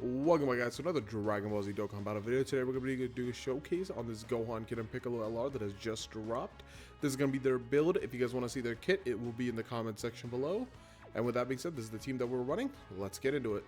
Welcome back, guys, to another Dragon Ball Z Dokkan Battle video. Today we're going to do a showcase on this Gohan Kid and Piccalo LR that has just dropped. This is going to be their build. If you guys want to see their kit, it will be in the comment section below. And with that being said, this is the team that we're running. Let's get into it.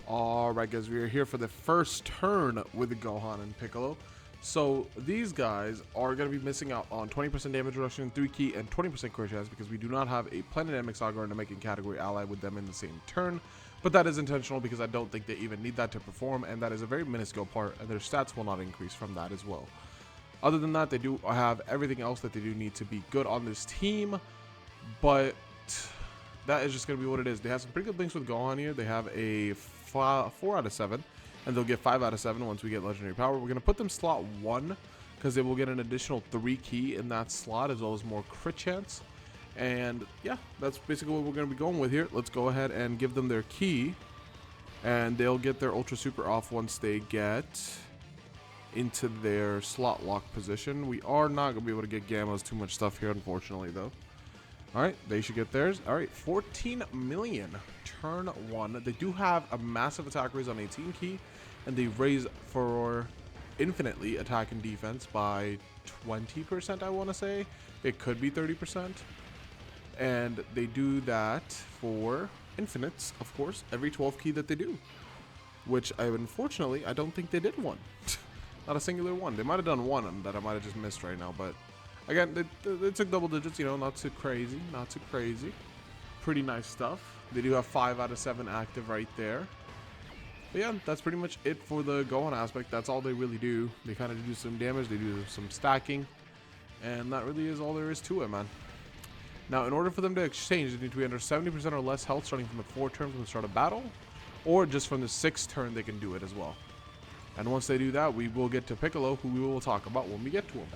Alright guys, we are here for the first turn with Gohan and Piccalo. So these guys are going to be missing out on 20% damage reduction, 3 key, and 20% crit chance because we do not have a Planetamic Saga or Namekian category ally with them in the same turn. But that is intentional because I don't think they even need that to perform, and that is a very minuscule part, and their stats will not increase from that as well. Other than that, they do have everything else that they do need to be good on this team, but that is just going to be what it is. They have some pretty good links with Gohan here. They have a 4 out of 7. And they'll get 5 out of 7 once we get legendary power. We're going to put them slot 1 because they will get an additional 3 key in that slot as well as more crit chance. And yeah, that's basically what we're going to be going with here. Let's go ahead and give them their key. And they'll get their Ultra Super off once they get into their slot lock position. We are not going to be able to get Gamma's too much stuff here, unfortunately, though. Alright, they should get theirs. Alright, 14 million. Turn 1. They do have a massive attack raise on 18 key. And they raise for infinitely attack and defense by 20%, I want to say. It could be 30%. And they do that for infinites, of course, every 12 key that they do. Which, unfortunately, I don't think they did one. Not a singular one. They might have done one that I might have just missed right now. But, again, they took double digits, you know, not too crazy. Not too crazy. Pretty nice stuff. They do have 5 out of 7 active right there. But yeah, that's pretty much it for the Gohan aspect. That's all they really do. They kind of do some damage, they do some stacking, and that really is all there is to it, man. Now, in order for them to exchange, they need to be under 70% or less health starting from the 4 turns from the start of battle, or just from the 6th turn they can do it as well. And once they do that, we will get to Piccalo, who we will talk about when we get to him.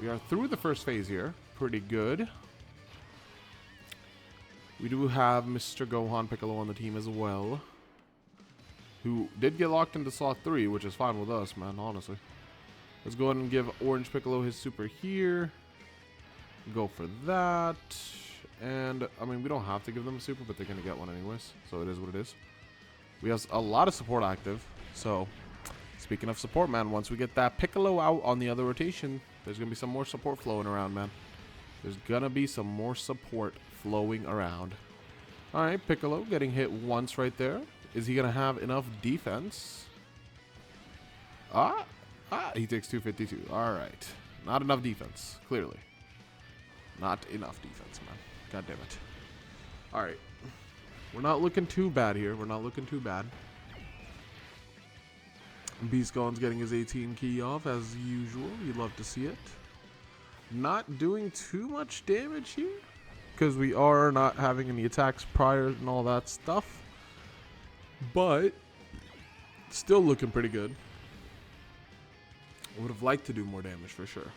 We are through the first phase here. Pretty good. We do have Mr. Gohan Piccalo on the team as well, who did get locked into slot 3, which is fine with us, man, honestly. Let's go ahead and give Orange Piccalo his super here. Go for that. And, I mean, we don't have to give them a super, but they're going to get one anyways, so it is what it is. We have a lot of support active, so speaking of support, man, once we get that Piccalo out on the other rotation, there's going to be some more support flowing around, man. There's going to be some more support flowing around. Alright, Piccalo getting hit once right there. Is he going to have enough defense? He takes 252. All right. Not enough defense, clearly. Not enough defense, man. God damn it. All right. We're not looking too bad here. We're not looking too bad. Beast Gohan's getting his 18 key off, as usual. You'd love to see it. Not doing too much damage here, because we are not having any attacks prior and all that stuff. But still looking pretty good. Would have liked to do more damage for sure.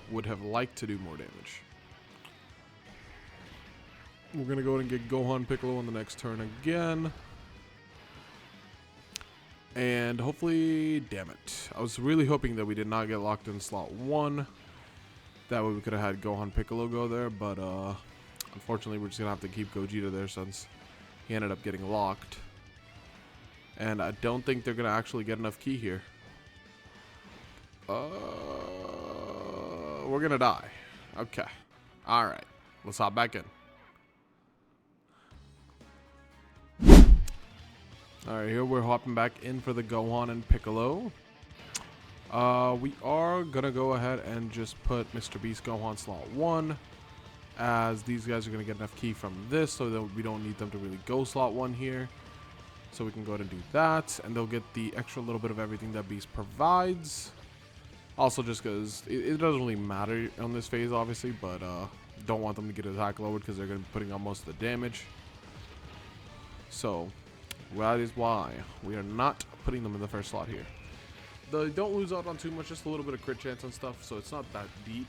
Would have liked to do more damage. We're going to go ahead and get Gohan Piccalo on the next turn again. And hopefully, damn it. I was really hoping that we did not get locked in slot 1. That way we could have had Gohan Piccalo go there. But unfortunately, we're just going to have to keep Gogeta there since he ended up getting locked. And I don't think they're going to actually get enough key here. We're going to die. Okay. All right. Let's hop back in. All right, here we're hopping back in for the Gohan and Piccalo. We are going to go ahead and just put Mr. Beast Gohan slot 1, as these guys are going to get enough key from this, so that we don't need them to really go slot 1 here. So we can go ahead and do that, and they'll get the extra little bit of everything that Beast provides. Also, just because it doesn't really matter on this phase, obviously, but don't want them to get attack lowered because they're going to be putting on most of the damage. So that is why we are not putting them in the first slot here. They don't lose out on too much, just a little bit of crit chance and stuff, so it's not that deep.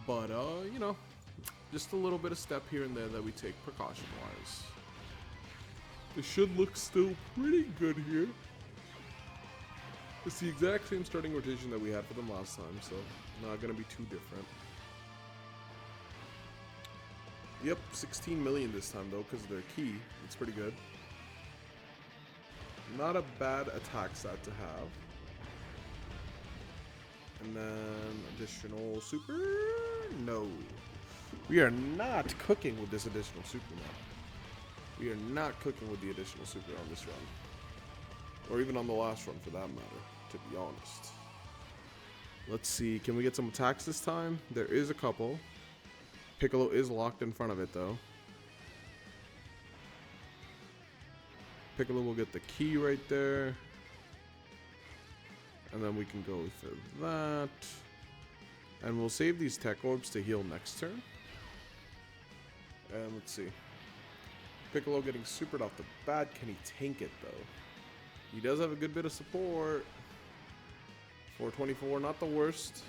But, you know, just a little bit of step here and there that we take precaution-wise. It should look still pretty good here. It's the exact same starting rotation that we had for them last time, so not going to be too different. Yep, 16 million this time though, because of their key. It's pretty good. Not a bad attack stat to have. And then additional super? No. We are not cooking with this additional super now. We are not cooking with the additional super on this run. Or even on the last run for that matter, to be honest. Let's see, can we get some attacks this time? There is a couple. Piccolo is locked in front of it though. Piccolo will get the key right there. And then we can go for that. And we'll save these tech orbs to heal next turn. And let's see. Piccolo getting supered off the bat. Can he tank it though? He does have a good bit of support. 424, not the worst.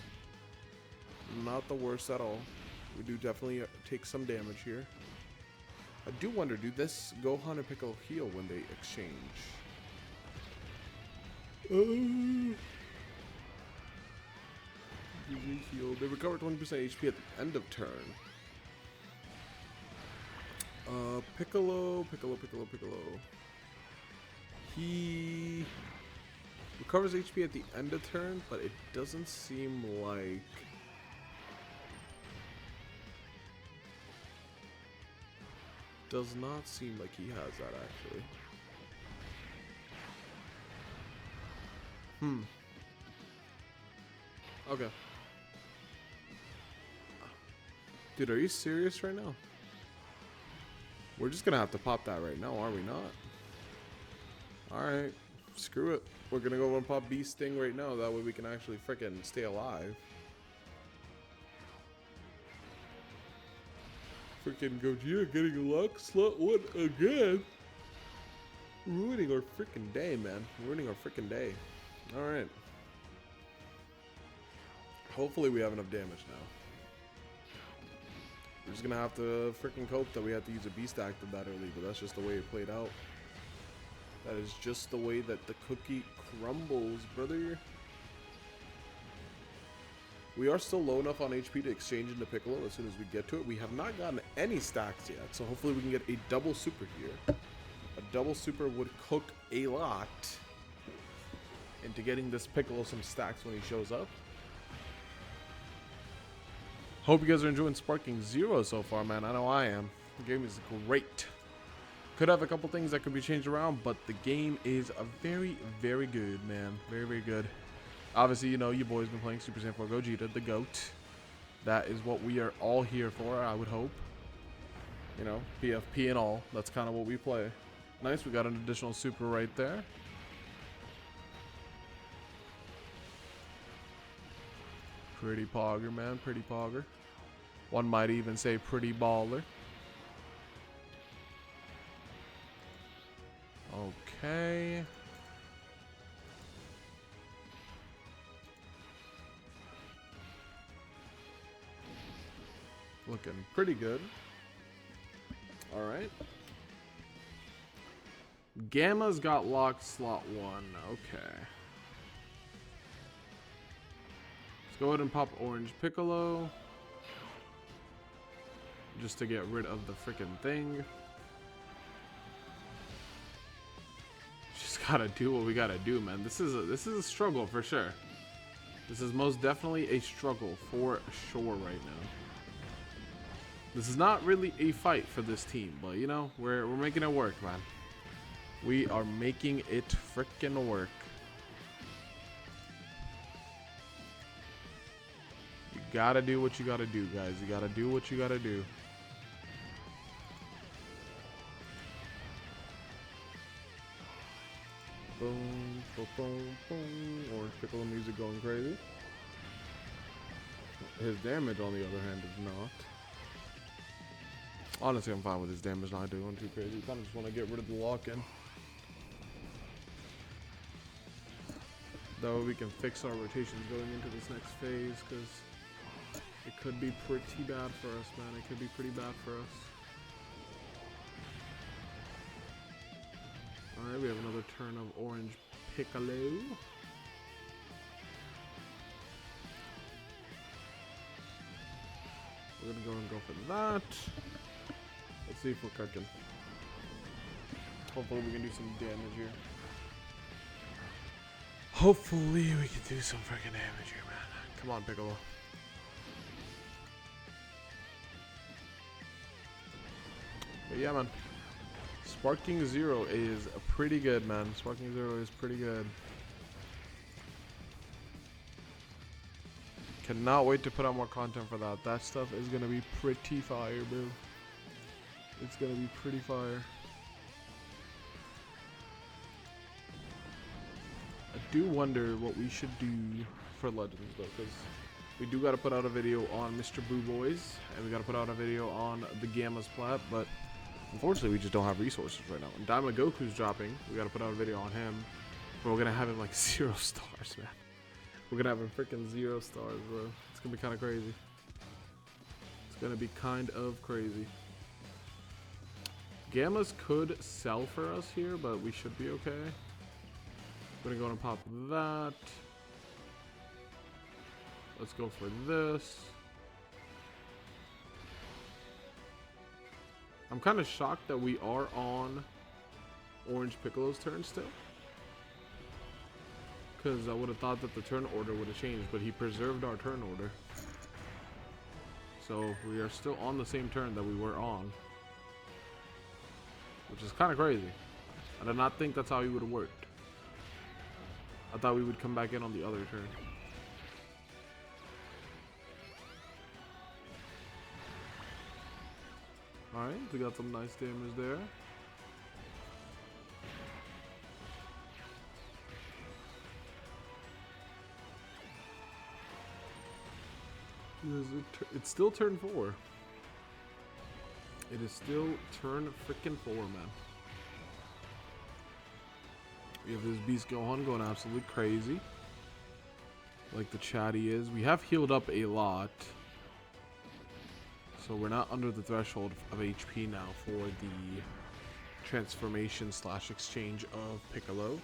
Not the worst at all. We do definitely take some damage here. I do wonder, do this Gohan and Piccolo heal when they exchange? They recover 20% HP at the end of turn. Piccolo. He recovers HP at the end of turn, but it doesn't seem like... Does not seem like he has that actually. Okay. Dude, are you serious right now? We're just gonna have to pop that right now, are we not? Alright, screw it. We're gonna go and pop Beast Sting right now. That way we can actually frickin' stay alive. Frickin' Gogeta getting luck slot 1 again. Ruining our frickin' day, man. Ruining our frickin' day. Alright. Hopefully we have enough damage now. We're just gonna have to frickin' cope that we have to use a beast active that early, but that's just the way it played out. That is just the way that the cookie crumbles, brother. We are still low enough on HP to exchange into Piccolo as soon as we get to it. We have not gotten any stacks yet, so hopefully we can get a double super here. A double super would cook a lot into getting this Piccolo some stacks when he shows up. Hope you guys are enjoying Sparking Zero so far, man. I know I am. The game is great. Could have a couple things that could be changed around, but the game is a very, very good, man. Very, very good. Obviously, you know, you boys been playing Super Saiyan 4 Gogeta, the GOAT. That is what we are all here for, I would hope. You know, PFP and all. That's kind of what we play. Nice, we got an additional super right there. Pretty pogger, man. Pretty pogger. One might even say pretty baller. Okay. Looking pretty good. All right. Gamma's got locked slot 1. Okay. Let's go ahead and pop Orange Piccolo. Just to get rid of the freaking thing. Just gotta do what we gotta do, man. This is a struggle for sure. This is most definitely a struggle for sure right now. This is not really a fight for this team, but you know, we're making it work, man. We are making it frickin' work. You gotta do what you gotta do, guys. You gotta do what you gotta do. Boom, boom, boom, boom. Orange Piccolo music going crazy. His damage, on the other hand, is not. Honestly, I'm fine with his damage not doing too crazy. I kind of just want to get rid of the lock-in. That way we can fix our rotations going into this next phase, because it could be pretty bad for us, man. It could be pretty bad for us. Alright, we have another turn of Orange Piccolo. We're going to go and go for that. Let's see if we're cooking. Hopefully we can do some damage here. Hopefully we can do some freaking damage here, man. Come on, Piccolo. But yeah, man. Sparking Zero is pretty good, man. Sparking Zero is pretty good. Cannot wait to put out more content for that. That stuff is gonna be pretty fire, bro. It's gonna be pretty fire. I do wonder what we should do for Legends though, because we do gotta put out a video on Mr. Boo Boys, and we gotta put out a video on the Gamma's plat, but unfortunately we just don't have resources right now. And Daima Goku's dropping. We gotta put out a video on him, but we're gonna have him like 0 stars, man. We're gonna have him freaking 0 stars, bro. It's gonna be kind of crazy. It's gonna be kind of crazy. Gammas could sell for us here, but we should be okay. We're gonna go and pop that. Let's go for this. I'm kind of shocked that we are on Orange Piccolo's turn still, because I would have thought that the turn order would have changed, but he preserved our turn order. So we are still on the same turn that we were on, which is kind of crazy. I did not think that's how he would have worked. I thought we would come back in on the other turn. Alright, we got some nice damage there. It's still turn 4. It is still turn freaking 4, man. We have this Beast Gohan going absolutely crazy, like the chatty is. We have healed up a lot, so we're not under the threshold of HP now for the transformation / exchange of Piccolo.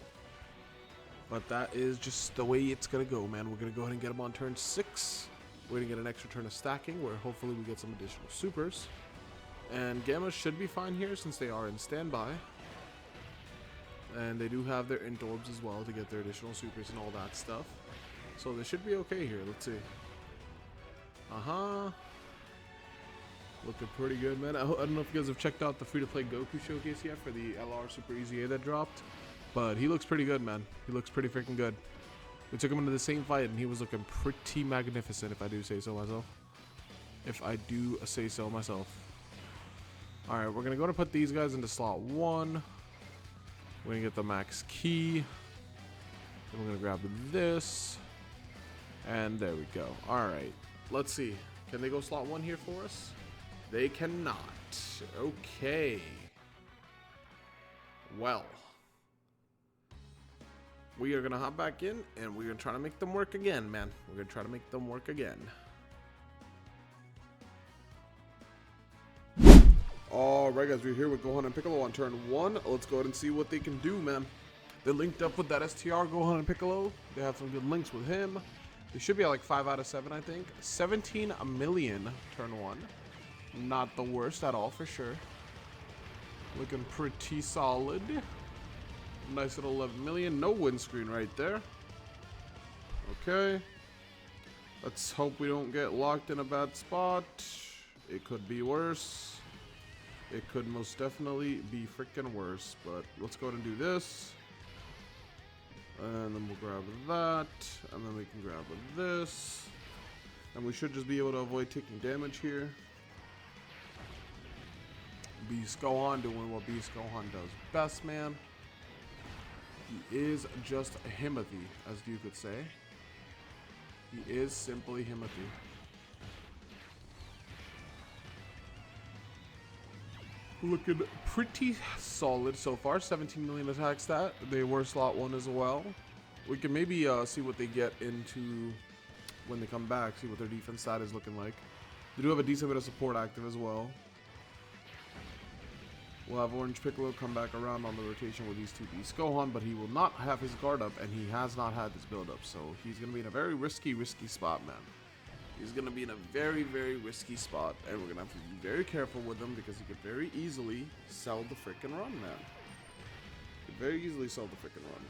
But that is just the way it's gonna go, man. We're gonna go ahead and get him on turn 6. We're gonna get an extra turn of stacking, where hopefully we get some additional supers. And Gamma should be fine here since they are in standby. And they do have their int orbs as well to get their additional supers and all that stuff. So they should be okay here. Let's see. Looking pretty good, man. I don't know if you guys have checked out the free-to-play Goku showcase yet for the LR Super Easy A that dropped. But he looks pretty good, man. He looks pretty freaking good. We took him into the same fight and he was looking pretty magnificent, if I do say so myself. Alright, we're going to go and put these guys into slot 1. We're going to get the max key. Then we're going to grab this. And there we go. Alright, let's see. Can they go slot 1 here for us? They cannot. Okay. Well. We are going to hop back in and we're going to try to make them work again, man. We're going to try to make them work again. Alright guys, we're here with Gohan and Piccolo on turn 1. Let's go ahead and see what they can do, man. They're linked up with that STR, Gohan and Piccolo. They have some good links with him. They should be at like 5 out of 7, I think. 17 million turn 1. Not the worst at all, for sure. Looking pretty solid. Nice little 11 million. No windscreen right there. Okay. Let's hope we don't get locked in a bad spot. It could be worse. It could most definitely be freaking worse. But let's go ahead and do this. And then we'll grab that. And then we can grab this. And we should just be able to avoid taking damage here. Beast Gohan doing what Beast Gohan does best, man. He is just a Himothy, as you could say. He is simply Himothy. Looking pretty solid so far. 17 million attack stat. They were slot 1 as well. We can maybe see what they get into when they come back. See what their defense stat is looking like. They do have a decent bit of support active as well. We'll have Orange Piccolo come back around on the rotation with these two Beast Gohan, but he will not have his guard up, and he has not had this build up, so he's going to be in a very risky spot, man. He's going to be in a very, very risky spot, and we're going to have to be very careful with him because he could very easily sell the freaking run, man. Could very easily sell the freaking run.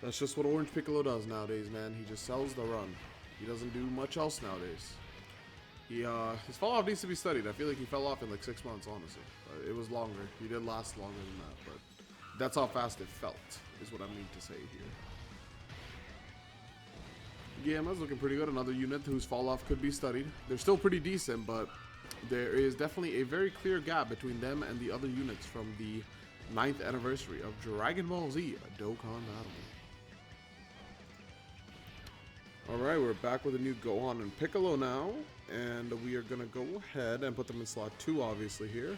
That's just what Orange Piccolo does nowadays, man. He just sells the run. He doesn't do much else nowadays. His fall off needs to be studied. I feel like he fell off in like 6 months, honestly. It was longer. He did last longer than that, but that's how fast it felt, is what I mean to say here. Gamma's looking pretty good. Another unit whose fall off could be studied. They're still pretty decent, but there is definitely a very clear gap between them and the other units from the 9th anniversary of Dragon Ball Z, a Dokkan battle. Alright, we're back with a new Gohan and Piccolo now, and we are going to go ahead and put them in slot 2, obviously, here.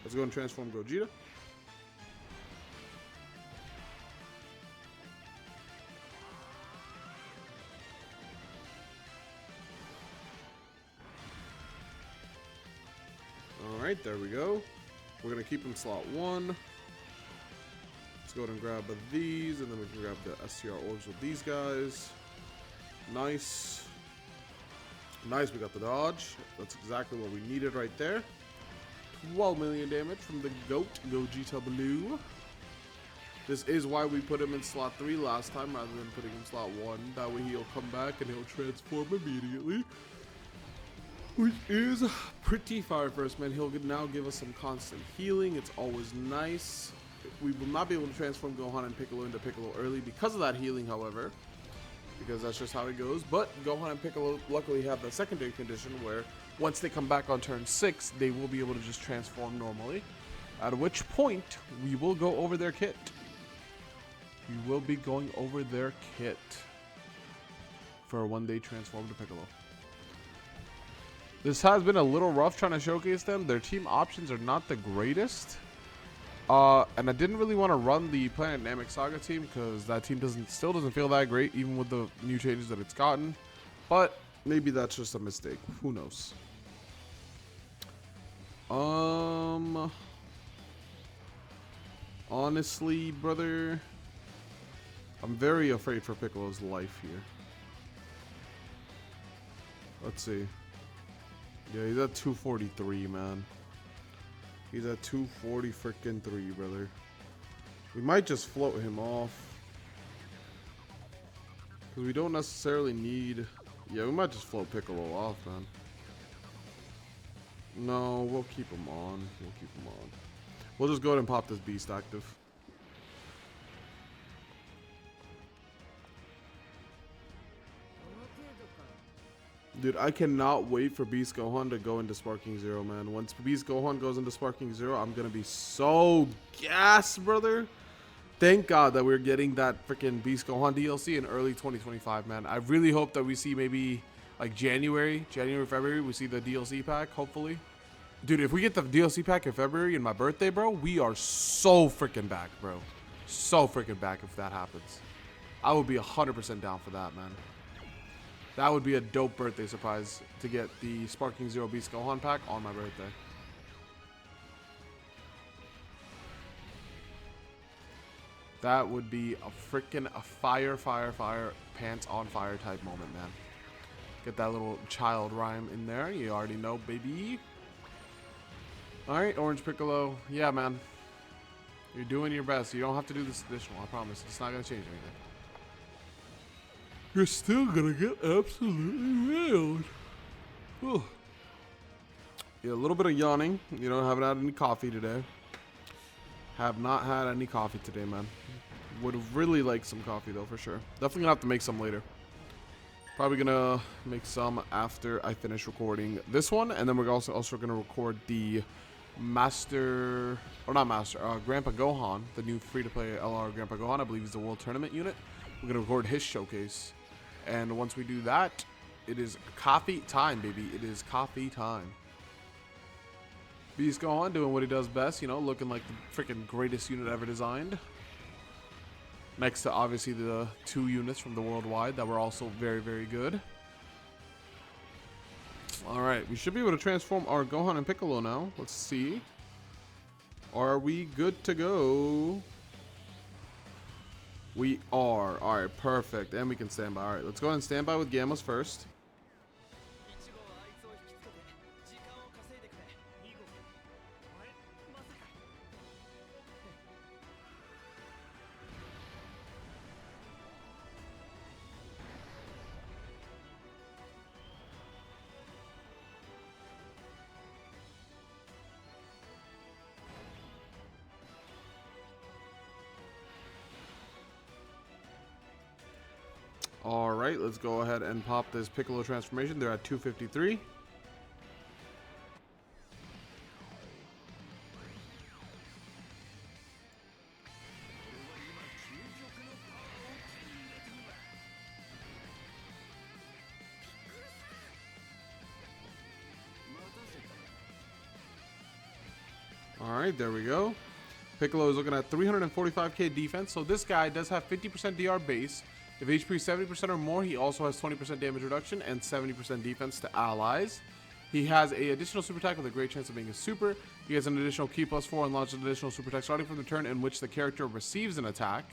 Let's go and transform Gogeta. Alright, there we go. We're going to keep him slot 1. Let's go ahead and grab these, and then we can grab the STR orbs with these guys. Nice. Nice, we got the dodge. That's exactly what we needed right there. 12 million damage from the GOAT, Gogeta Blue. This is why we put him in slot 3 last time rather than putting him in slot 1. That way he'll come back and he'll transform immediately. Which is pretty fire first, man. He'll now give us some constant healing. It's always nice. We will not be able to transform Gohan and Piccolo into Piccolo early because of that healing, however. Because that's just how it goes. But Gohan and Piccolo luckily have the secondary condition where once they come back on turn 6, they will be able to just transform normally. At which point, we will go over their kit. We will be going over their kit for when they transform to Piccolo. This has been a little rough trying to showcase them. Their team options are not the greatest. And I didn't really want to run the Planet Namek Saga team because that team still doesn't feel that great, even with the new changes that it's gotten. But maybe that's just a mistake. Who knows? Honestly, brother, I'm very afraid for Piccolo's life here. Let's see. Yeah, he's at 243, man. He's at 240 freaking 3, brother. We might just float him off. Because we don't necessarily need... Yeah, we might just float Piccolo off, man. No, we'll keep him on. We'll keep him on. We'll just go ahead and pop this beast active. Dude, I cannot wait for Beast Gohan to go into Sparking Zero, man. Once Beast Gohan goes into Sparking Zero, I'm going to be so gassed, brother. Thank God that we're getting that freaking Beast Gohan DLC in early 2025, man. I really hope that we see maybe like January, February, we see the DLC pack, hopefully. Dude, if we get the DLC pack in February and my birthday, bro, we are so freaking back, bro. So freaking back if that happens. I would be 100% down for that, man. That would be a dope birthday surprise to get the Sparking Zero Beast Gohan pack on my birthday. That would be a freaking fire, pants on fire type moment, man. Get that little child rhyme in there. You already know, baby. Alright, Orange Piccolo. Yeah, man. You're doing your best. You don't have to do this additional, I promise. It's not going to change anything. You're still gonna get absolutely railed. Whew. Yeah, a little bit of yawning. You know, haven't had any coffee today. Have not had any coffee today, man. Would have really liked some coffee, though, for sure. Definitely gonna have to make some later. Probably gonna make some after I finish recording this one. And then we're also gonna record the Grandpa Gohan, the new free-to-play LR Grandpa Gohan. I believe he's the World Tournament unit. We're gonna record his showcase. And once we do that, it is coffee time, baby. It is coffee time. Beast Gohan doing what he does best, you know, looking like the freaking greatest unit ever designed. Next to, obviously, the 2 units from the Worldwide that were also very, very good. Alright, we should be able to transform our Gohan and Piccolo now. Let's see. Are we good to go? We are. All right, perfect. And we can stand by. All right, let's go ahead and stand by with Gammas first. All right, let's go ahead and pop this Piccolo transformation. They're at 253. All right, there we go. Piccolo is looking at 345k defense. So this guy does have 50% DR base. If HP is 70% or more, he also has 20% damage reduction and 70% defense to allies. He has an additional super attack with a great chance of being a super. He has an additional key +4 and launches an additional super attack starting from the turn in which the character receives an attack.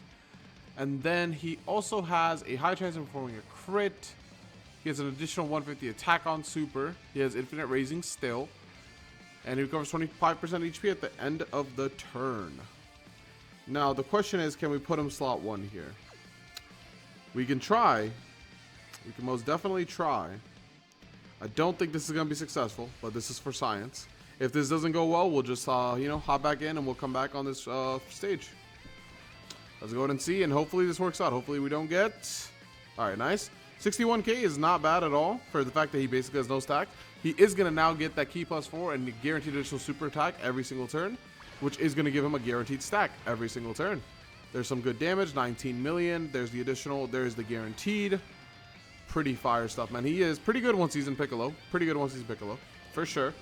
And then he also has a high chance of performing a crit. He has an additional 150 attack on super. He has infinite raising still. And he recovers 25% HP at the end of the turn. Now, the question is, can we put him slot 1 here? We can try. We can most definitely try. I don't think this is going to be successful, but this is for science. If this doesn't go well, we'll just, hop back in and we'll come back on this stage. Let's go ahead and see, and hopefully this works out. Hopefully we don't get... All right, nice. 61k is not bad at all for the fact that he basically has no stack. He is going to now get that key +4 and guaranteed additional super attack every single turn, which is going to give him a guaranteed stack every single turn. There's some good damage, 19 million. There's the additional, there's the guaranteed. Pretty fire stuff, man. He is pretty good once he's in Piccolo. Pretty good once he's Piccolo, for sure.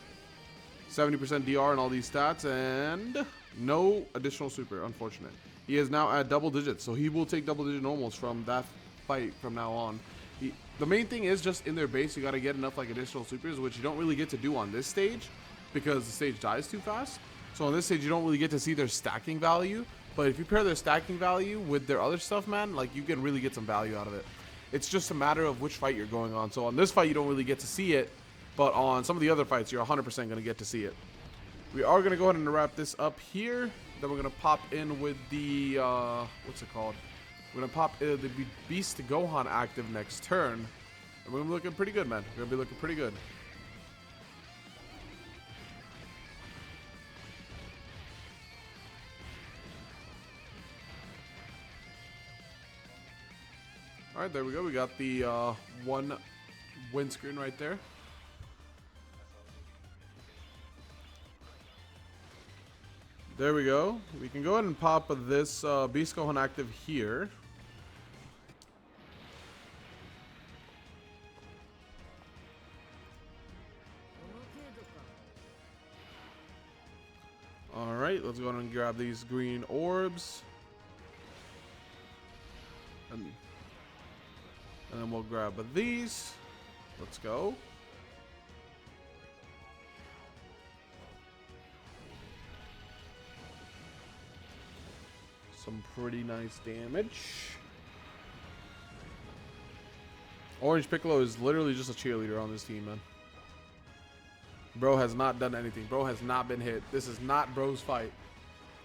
70% DR and all these stats, and no additional super, unfortunate. He is now at double digits, so he will take double-digit normals from that fight from now on. The main thing is just in their base, you got to get enough like additional supers, which you don't really get to do on this stage because the stage dies too fast. So on this stage, you don't really get to see their stacking value. But if you pair their stacking value with their other stuff, man, like you can really get some value out of it. It's just a matter of which fight you're going on. So on this fight, you don't really get to see it. But on some of the other fights, you're 100% going to get to see it. We are going to go ahead and wrap this up here. Then we're going to pop in with the, what's it called? We're going to pop the Beast Gohan active next turn. And we're going to be looking pretty good, man. We're going to be looking pretty good. All right, there we go. We got the one windscreen right there. There we go. We can go ahead and pop this Beast Gohan active here. All right, let's go ahead and grab these green orbs. And then we'll grab these. Let's go. Some pretty nice damage. Orange Piccolo is literally just a cheerleader on this team, man. Bro has not done anything. Bro has not been hit. This is not bro's fight.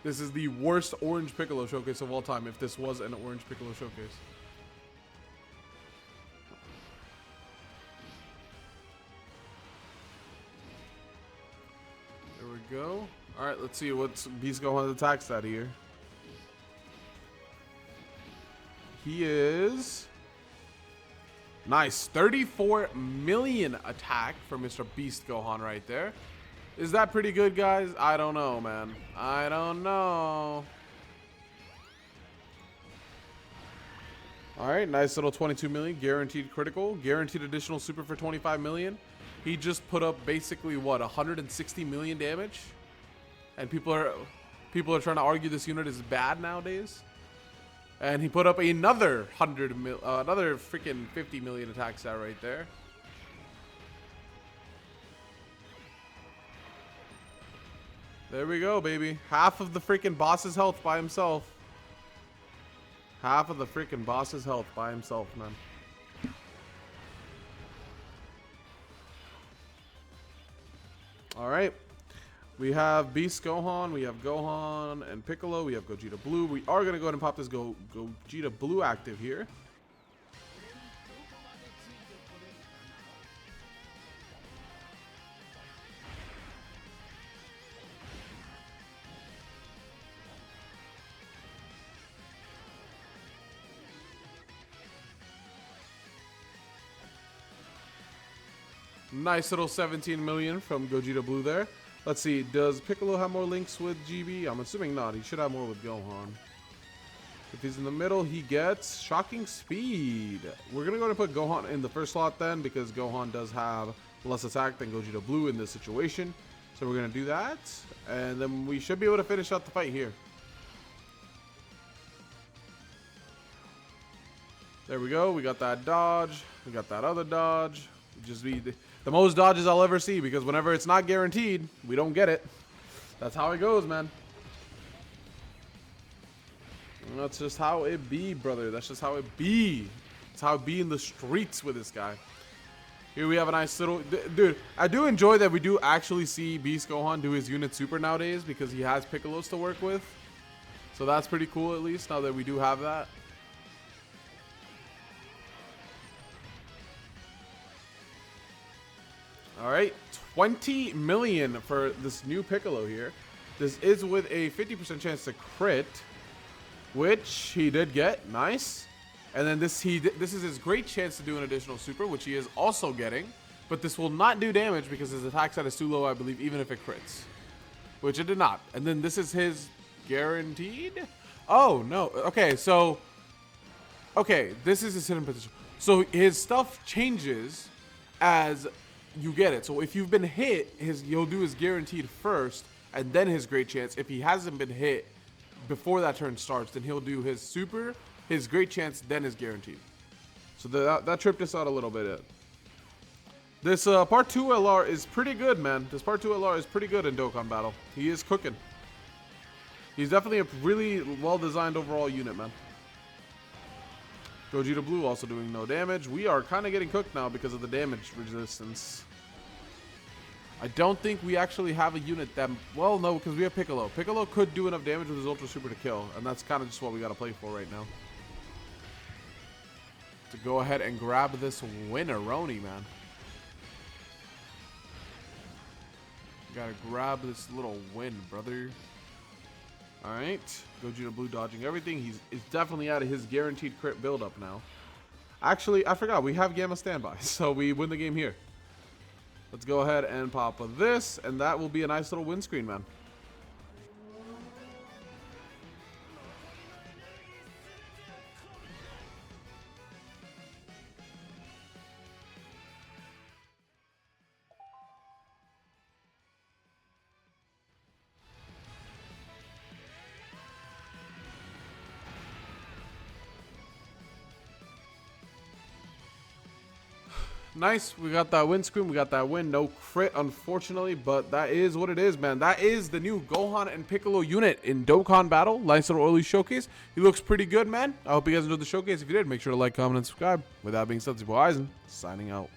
This is the worst Orange Piccolo showcase of all time if this was an Orange Piccolo showcase. There we go. All right, let's see what's Beast Gohan's attack stat here. He is nice. 34 million attack for Mr. Beast Gohan right there. Is that pretty good, guys? I don't know, man. I don't know. All right, nice little 22 million guaranteed critical, guaranteed additional super for 25 million. He just put up basically what, 160 million damage, and people are trying to argue this unit is bad nowadays. And he put up another another freaking 50 million attack stat right there. There we go, baby. Half of the freaking boss's health by himself. Half of the freaking boss's health by himself, man. Alright. We have Beast Gohan, we have Gohan and Piccolo, we have Gogeta Blue. We are going to go ahead and pop this Gogeta Blue active here. Nice little 17 million from Gogeta Blue there. Let's see, does Piccolo have more links with GB? I'm assuming not. He should have more with Gohan. If he's in the middle, he gets Shocking Speed. We're going to go and put Gohan in the first slot then, because Gohan does have less attack than Gogeta Blue in this situation. So we're going to do that. And then we should be able to finish out the fight here. There we go. We got that dodge. We got that other dodge. Just be the most dodges I'll ever see, because whenever it's not guaranteed, we don't get it. That's how it goes, man. That's just how it be, brother. That's just how it be. It's how it be in the streets with this guy. Here we have a nice little... Dude, I do enjoy that we do actually see Beast Gohan do his unit super nowadays, because he has Piccolos to work with. So that's pretty cool, at least, now that we do have that. All right, 20 million for this new Piccolo here. This is with a 50% chance to crit, which he did get. Nice. And then this is his great chance to do an additional super, which he is also getting. But this will not do damage because his attack stat is too low, I believe, even if it crits. Which it did not. And then this is his guaranteed? Oh, no. Okay, so... Okay, this is his hidden potential. So his stuff changes as... you get it. So if you've been hit, he'll do his guaranteed first and then his great chance. If he hasn't been hit before that turn starts, then he'll do his super, his great chance, then his guaranteed. So that tripped us out a little bit. This part 2 LR is pretty good, man. This part 2 LR is pretty good in Dokkan Battle. He is cooking. He's definitely a really well-designed overall unit, man. Gogeta Blue also doing no damage. We are kind of getting cooked now because of the damage resistance. I don't think we actually have a unit that... Well, no, because we have Piccolo. Piccolo could do enough damage with his Ultra Super to kill. And that's kind of just what we got to play for right now. To go ahead and grab this winneroni, man. Gotta grab this little win, brother. Alright, Gogeta Blue dodging everything. He's definitely out of his guaranteed crit build-up now. Actually, I forgot. We have Gamma standby, so we win the game here. Let's go ahead and pop this, and that will be a nice little win screen, man. Nice, we got that win screen, we got that win. No crit, unfortunately, but that is what it is, man. That is the new Gohan and Piccolo unit in Dokkan Battle. Nice little early showcase. He looks pretty good, man. I hope you guys enjoyed the showcase. If you did, make sure to like, comment, and subscribe. With that being said, it's your boy Eisen, signing out.